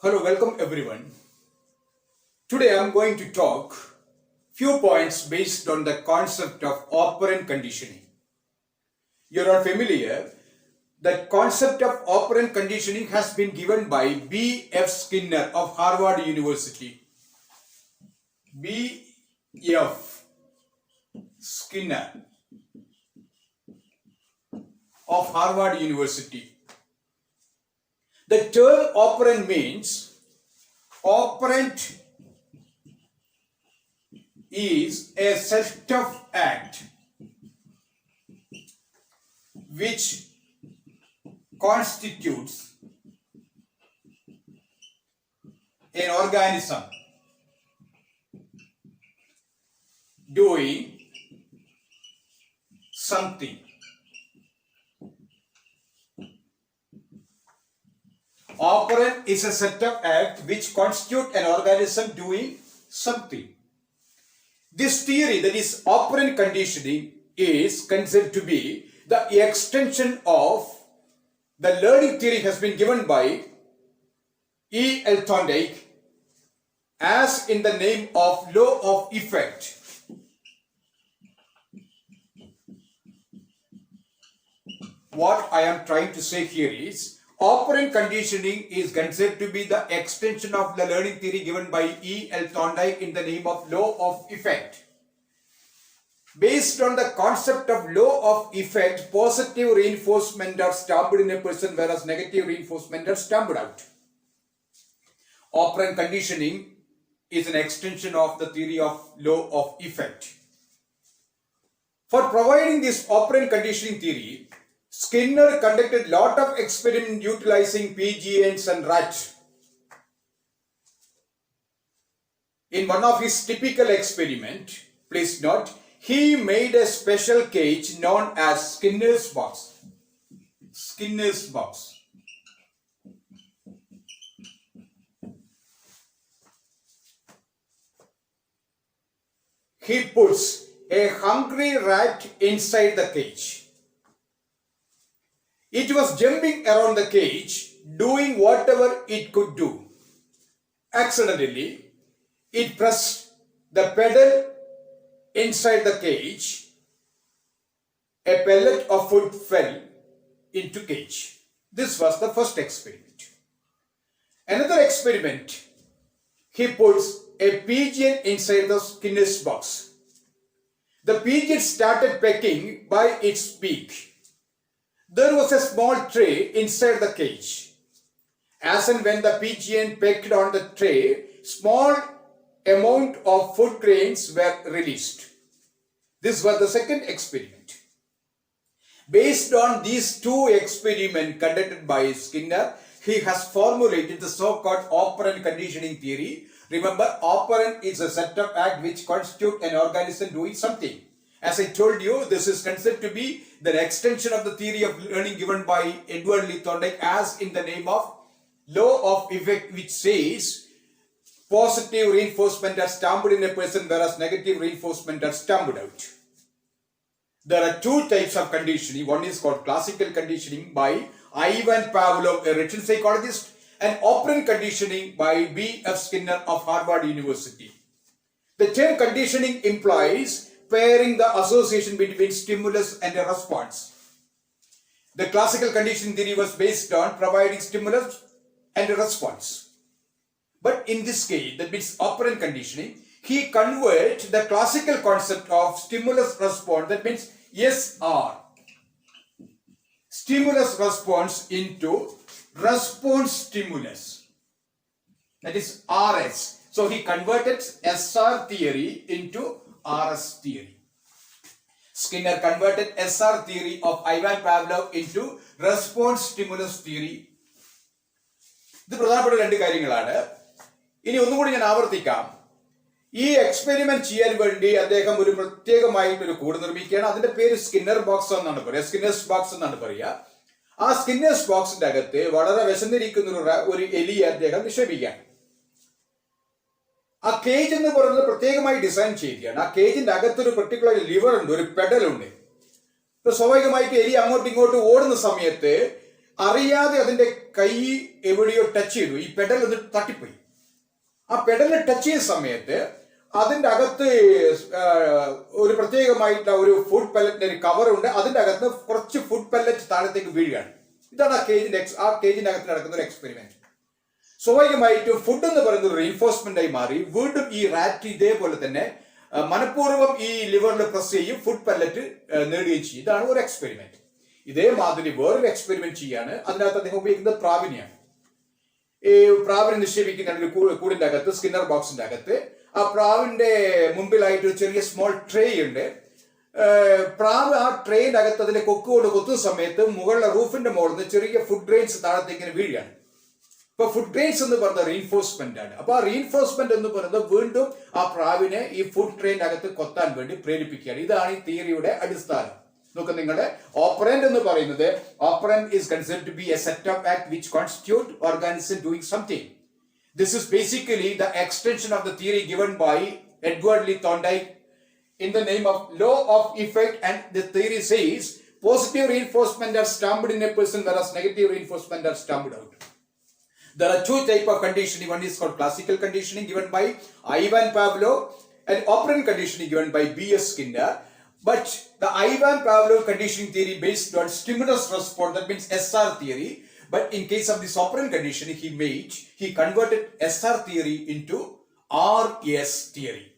Hello, welcome everyone. Today I am going to talk few points based on the concept of operant conditioning. You are familiar. The concept of operant conditioning has been given by B.F. Skinner of Harvard University. B.F. Skinner of Harvard University. The term operant means operant is a set of act which constitutes an organism doing something. Operant is a set of acts which constitute an organism doing something. This theory, that is operant conditioning, is considered to be the extension of the learning theory has been given by E. L. Thorndike as in the name of law of effect. What I am trying to say here is operant conditioning is considered to be the extension of the learning theory given by E. L. Thorndike in the name of law of effect. Based on the concept of law of effect, positive reinforcement are stamped in a person whereas negative reinforcement are stamped out. Operant conditioning is an extension of the theory of law of effect. For providing this operant conditioning theory, Skinner conducted lot of experiments utilizing pigeons and rats. In one of his typical experiments, please note, he made a special cage known as Skinner's box. Skinner's box. He puts a hungry rat inside the cage. It was jumping around the cage, doing whatever it could do. Accidentally, it pressed the pedal inside the cage. A pellet of food fell into cage. This was the first experiment. Another experiment, he puts a pigeon inside the Skinner's box. The pigeon started pecking by its beak. There was a small tray inside the cage. As and when the pigeon pecked on the tray, small amount of food grains were released. This was the second experiment. Based on these two experiments conducted by Skinner, he has formulated the so-called operant conditioning theory. Remember, operant is a set of acts which constitute an organism doing something. As I told you, this is considered to be the extension of the theory of learning given by Edward Lee Thorndike as in the name of law of effect, which says positive reinforcement are stamped in a person whereas negative reinforcement are stamped out. There are two types of conditioning. One is called classical conditioning by Ivan Pavlov, a Russian psychologist, and operant conditioning by B.F. Skinner of Harvard University. The term conditioning implies pairing the association between stimulus and a response. The classical conditioning theory was based on providing stimulus and a response. But in this case, that means operant conditioning, he converts the classical concept of stimulus response, that means SR, stimulus response, into response stimulus, that is RS. So he converted SR theory into RS theory. Skinner converted SR theory of Ivan Pavlov into response stimulus theory. ഇത് പ്രധാനപ്പെട്ട രണ്ട് കാര്യങ്ങളാണ്. ഇനി ഒന്നുകൂടി ഞാൻ ആവർത്തിക്കാം. ഈ experiment ചെയ്യാൻ വേണ്ടി അദ്ദേഹം ഒരു പ്രത്യേകമായിട്ടൊരു കൂട് നിർമ്മിക്കുകയാണ്. അതിന്റെ പേര് സ്കിന്നർ ബോക്സ് എന്നാണ് പറയുക, സ്കിന്നേഴ്സ് ബോക്സ് എന്നാണ് പറയുക. ആ സ്കിന്നേഴ്സ് ബോക്സിന്റെ അകത്ത് വളരെ വിശന്നിരിക്കുന്ന ഒരു എലിയെ അദ്ദേഹം നിക്ഷേപിക്കുകയാണ്. ആ കേജ് എന്ന് പറയുന്നത് പ്രത്യേകമായി ഡിസൈൻ ചെയ്യുകയാണ്. ആ കേജിന്റെ അകത്തൊരു പെർട്ടിക്കുലർ ലിവർ ഉണ്ട്, ഒരു പെഡൽ ഉണ്ട്. ഇപ്പൊ സ്വാഭാവികമായിട്ട് എലി അങ്ങോട്ടും ഇങ്ങോട്ടും ഓടുന്ന സമയത്ത് അറിയാതെ അതിന്റെ കൈ എവിടെയോ ടച്ച് ചെയ്തു, ഈ പെഡൽ ഒന്ന് തട്ടിപ്പോയി. ആ പെഡലിന് ടച്ച് ചെയ്യുന്ന സമയത്ത് അതിന്റെ അകത്ത് ഒരു പ്രത്യേകമായിട്ടുള്ള ഒരു ഫുഡ് പെല്ലറ്റിന്റെ ഒരു കവർ ഉണ്ട്. അതിന്റെ അകത്ത് കുറച്ച് ഫുഡ് പെല്ലറ്റ് താഴത്തേക്ക് വീഴുകയാണ്. ഇതാണ് ആ കേജിന്റെ അകത്ത് നടക്കുന്ന ഒരു എക്സ്പെരിമെന്റ്. സ്വാഭാവികമായിട്ടും ഫുഡ് എന്ന് പറയുന്നത് ഒരു റീൻഫോഴ്സ്മെന്റ് ആയി മാറി. വീണ്ടും ഈ റാറ്റ് ഇതേപോലെ തന്നെ മനഃപൂർവ്വം ഈ ലിവറിൽ പ്രസ് ചെയ്യും, ഫുഡ് പെല്ലറ്റ് നേടുകയും ചെയ്യും. ഇതാണ് ഒരു എക്സ്പെരിമെന്റ്. ഇതേമാതിരി വേറൊരു എക്സ്പെരിമെന്റ് ചെയ്യാണ്. അതിനകത്ത് അദ്ദേഹം ഉപയോഗിക്കുന്നത് പ്രാവിനെയാണ്. ഈ പ്രാവിനെ നിക്ഷേപിക്കുന്ന ഒരു കൂടിന്റെ അകത്ത്, സ്കിന്നർ ബോക്സിന്റെ അകത്ത്. ആ പ്രാവിന്റെ മുമ്പിലായിട്ട് ഒരു ചെറിയ സ്മോൾ ട്രേ ഉണ്ട്. പ്രാവ് ആ ട്രെയിൻ്റെ അകത്ത് അതിന്റെ കൊക്ക് കൊണ്ട് കൊത്തുന്ന സമയത്ത് മുകളിലെ റൂഫിന്റെ മുകളിൽ നിന്ന് ചെറിയ ഫുഡ് ഗ്രെയിൻസ് താഴത്തേക്ക് വീഴുകയാണ്. ഇപ്പൊ ഫുഡ് ഗ്രെയിൻസ് എന്ന് പറയുന്നത് റീൻഫോഴ്സ്മെന്റ് ആണ്. അപ്പൊ ആ റീൻഫോഴ്സ്മെന്റ് എന്ന് പറയുന്നത് വീണ്ടും ആ പ്രാവിനെ ഈ ഫുഡ് ട്രെയിൻ്റെ അകത്ത് കൊത്താൻ വേണ്ടി പ്രേരിപ്പിക്കുകയാണ്. ഇതാണ് ഈ തിയറിയുടെ അടിസ്ഥാനം. നോക്ക്, നിങ്ങളുടെ ഓപ്പറന്റ് എന്ന് പറയുന്നത്, operant is considered to be a set of act which constitute organism doing something. This is basically the extension of the theory given by Edward Lee Thorndike in the name of law of effect, and the theory says positive reinforcement are stamped in a person whereas negative reinforcement are stamped out. There are two types of conditioning. One is called classical conditioning given by Ivan Pavlov and operant conditioning given by B.S. Skinner. But the Ivan Pavlov conditioning theory based on stimulus response, that means SR theory. But in case of this operant conditioning, he converted SR theory into RS theory.